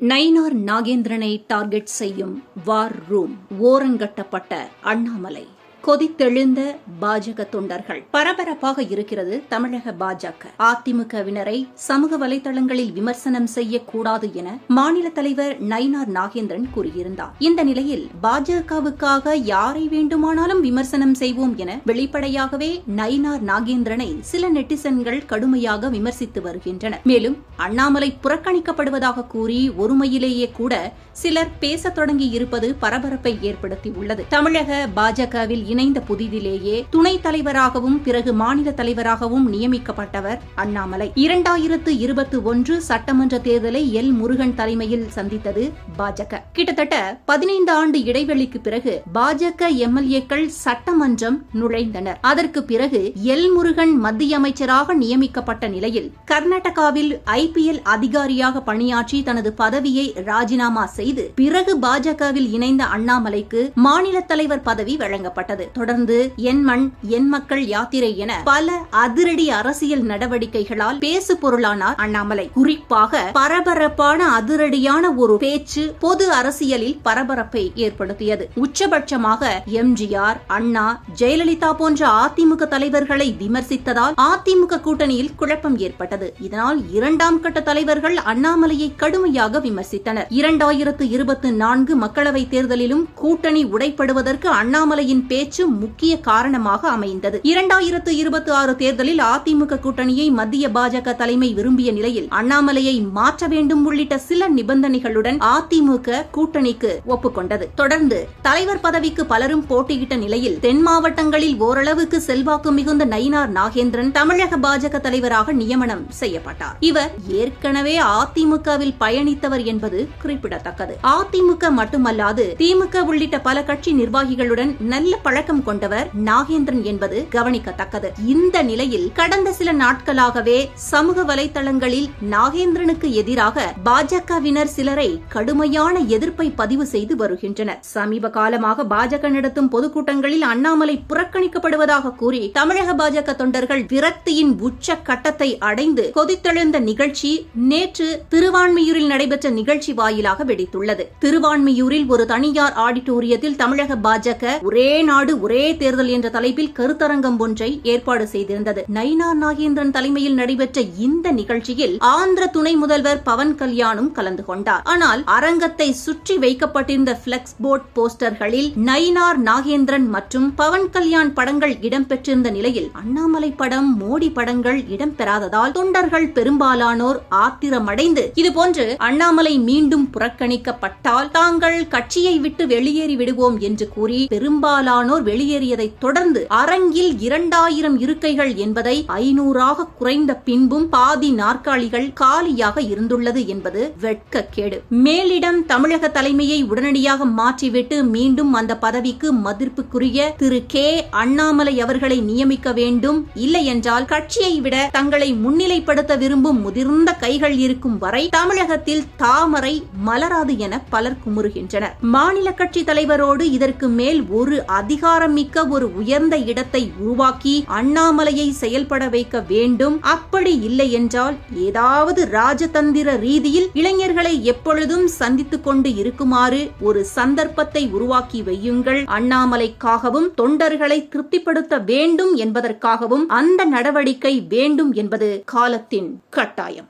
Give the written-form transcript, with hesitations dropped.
Nainar நாகேந்திரனை target செய்யும் வார் room. ஓரங்கட்டப்பட்ட Annamalai. கொதித்தெழுந்த பாஜக தொண்டர்கள். பரபரப்பாக இருக்கிறது தமிழக பாஜக. அதிமுகவினரை சமூக வலைதளங்களில் விமர்சனம் செய்யக்கூடாது என மாநில தலைவர் நயினார் நாகேந்திரன் கூறியிருந்தார். இந்த நிலையில் பாஜகவுக்காக யாரை வேண்டுமானாலும் விமர்சனம் செய்வோம் என வெளிப்படையாகவே நயினார் நாகேந்திரனை சில நெட்டிசன்கள் கடுமையாக விமர்சித்து வருகின்றனர். மேலும் அண்ணாமலை புறக்கணிக்கப்படுவதாக கூறி ஒருமையிலேயே கூட சிலர் பேசத் தொடங்கி இருப்பது பரபரப்பை ஏற்படுத்தியுள்ளது. தமிழக பாஜகவில் இணைந்த புதிதிலேயே துணைத் தலைவராகவும் பிறகு மாநில தலைவராகவும் நியமிக்கப்பட்டவர் அண்ணாமலை. 2021 சட்டமன்ற தேர்தலை எல் முருகன் தலைமையில் சந்தித்தது பாஜக. கிட்டத்தட்ட 15 ஆண்டு இடைவெளிக்கு பிறகு பாஜக எம்எல்ஏக்கள் சட்டமன்றம் நுழைந்தனர். அதற்கு பிறகு எல் முருகன் மத்திய அமைச்சராக நியமிக்கப்பட்ட நிலையில் கர்நாடகாவில் IPL அதிகாரியாக பணியாற்றி தனது பதவியை ராஜினாமா செய்து பிறகு பாஜகவில் இணைந்த அண்ணாமலைக்கு மாநில தலைவர் பதவி வழங்கப்பட்டது. தொடர்ந்து என் மண் என் மக்கள் யாத்திரை என பல அதிரடி அரசியல் நடவடிக்கைகளால் பேசு பொருளானார் அண்ணாமலை. குறிப்பாக பரபரப்பான அதிரடியான ஒரு பேச்சு பொது அரசியலில் பரபரப்பை ஏற்படுத்தியது. உச்சபட்சமாக எம்ஜிஆர், அண்ணா, ஜெயலலிதா போன்ற அதிமுக தலைவர்களை விமர்சித்ததால் அதிமுக கூட்டணியில் குழப்பம் ஏற்பட்டது. இதனால் இரண்டாம் கட்ட தலைவர்கள் அண்ணாமலையை கடுமையாக விமர்சித்தனர். 2024 மக்களவைத் தேர்தலிலும் கூட்டணி உடைப்படுவதற்கு அண்ணாமலையின் பேச்சு முக்கிய காரணமாக அமைந்தது. 2026 தேர்தலில் அதிமுக கூட்டணியை மத்திய பாஜக தலைமை விரும்பிய நிலையில் அண்ணாமலையை மாற்ற வேண்டும் உள்ளிட்ட சில நிபந்தனைகளுடன் அதிமுக கூட்டணிக்கு ஒப்புக்கொண்டது. தொடர்ந்து தலைவர் பதவிக்கு பலரும் போட்டியிட்ட நிலையில் தென் மாவட்டங்களில் ஓரளவுக்கு செல்வாக்கு மிகுந்த நயினார் நாகேந்திரன் தமிழக பாஜக தலைவராக நியமனம் செய்யப்பட்டார். இவர் ஏற்கனவே அதிமுகவில் பயணித்தவர் என்பது குறிப்பிடத்தக்கது. அதிமுக மட்டுமல்லாது திமுக உள்ளிட்ட பல கட்சி நிர்வாகிகளுடன் நல்ல பழக்கம் கொண்டவர் நாகேந்திரன் என்பது கவனிக்கத்தக்கது. இந்த நிலையில் கடந்த சில நாட்களாகவே சமூக வலைதளங்களில் நாகேந்திரனுக்கு எதிராக பாஜகவினர் சிலரை கடுமையான எதிர்ப்பை பதிவு செய்து வருகின்றனர். சமீப காலமாக பாஜக நடத்தும் பொதுக்கூட்டங்களில் அண்ணாமலை புறக்கணிக்கப்படுவதாக கூறி தமிழக பாஜக தொண்டர்கள் விரக்தியின் உச்ச கட்டத்தை அடைந்து கொதித்தெழுந்த நிகழ்ச்சி நேற்று திருவான்மியூரில் நடைபெற்ற நிகழ்ச்சி வாயிலாக வெடித்துள்ளது. திருவான்மியூரில் ஒரு தனியார் ஆடிட்டோரியத்தில் தமிழக பாஜக ஒரே நாடு ஒரே தேர்தல் என்ற தலைப்பில் கருத்தரங்கம் ஒன்றை ஏற்பாடு செய்திருந்தது. நயினார் நாகேந்திரன் தலைமையில் நடைபெற்ற இந்த நிகழ்ச்சியில் ஆந்திர துணை முதல்வர் பவன் கல்யாணும் கலந்து கொண்டார். ஆனால் அரங்கத்தை சுற்றி வைக்கப்பட்டிருந்த பிளெக்ஸ் போர்ட் போஸ்டர்களில் நயினார் நாகேந்திரன் மற்றும் பவன் கல்யாண் படங்கள் இடம்பெற்றிருந்த நிலையில் அண்ணாமலை படம், மோடி படங்கள் இடம்பெறாததால் தொண்டர்கள் பெரும்பாலானோர் ஆத்திரமடைந்து இதுபோன்று அண்ணாமலை மீண்டும் புறக்கணிக்கப்பட்டால் தாங்கள் கட்சியை விட்டு வெளியேறி விடுவோம் என்று கூறி பெரும்பாலானோர் வெளியேறியதை தொடர்ந்து அரங்கில் 2000 இருக்கைகள் என்பதை 500ஆக குறைந்த பின்பும் பாதி நாற்காலிகள் காலியாக இருந்துள்ளது என்பது வெட்கக்கேடு. மேலிடம் தமிழக தலைமையை உடனடியாக மாற்றிவிட்டு மீண்டும் அந்த பதவிக்கு மதிப்புக்குரிய திரு கே அண்ணாமலை அவர்களை நியமிக்க வேண்டும். இல்லை என்றால் கட்சியை விட தங்களை முன்னிலைப்படுத்த விரும்பும் முதிர்ந்த கைகள் இருக்கும் வரை தமிழகத்தில் தாமரை மலராது என பலர் குமுறுகின்றனர். மாநில கட்சி தலைவரோடு இதற்கு மேல் ஒரு அதிகாரமிக்க ஒரு உயர்ந்த இடத்தை உருவாக்கி அண்ணாமலையை செயல்பட வைக்க வேண்டும். அப்படி இல்லை என்றால் ஏதாவது ராஜதந்திர ரீதியில் இளைஞர்களை எப்பொழுதும் சந்தித்துக் கொண்டு இருக்குமாறு ஒரு சந்தர்ப்பத்தை உருவாக்கி வையுங்கள். அண்ணாமலைக்காகவும் தொண்டர்களை திருப்திப்படுத்த வேண்டும் என்பதற்காகவும் அந்த நடவடிக்கை வேண்டும் என்பது காலத்தின் கட்டாயம்.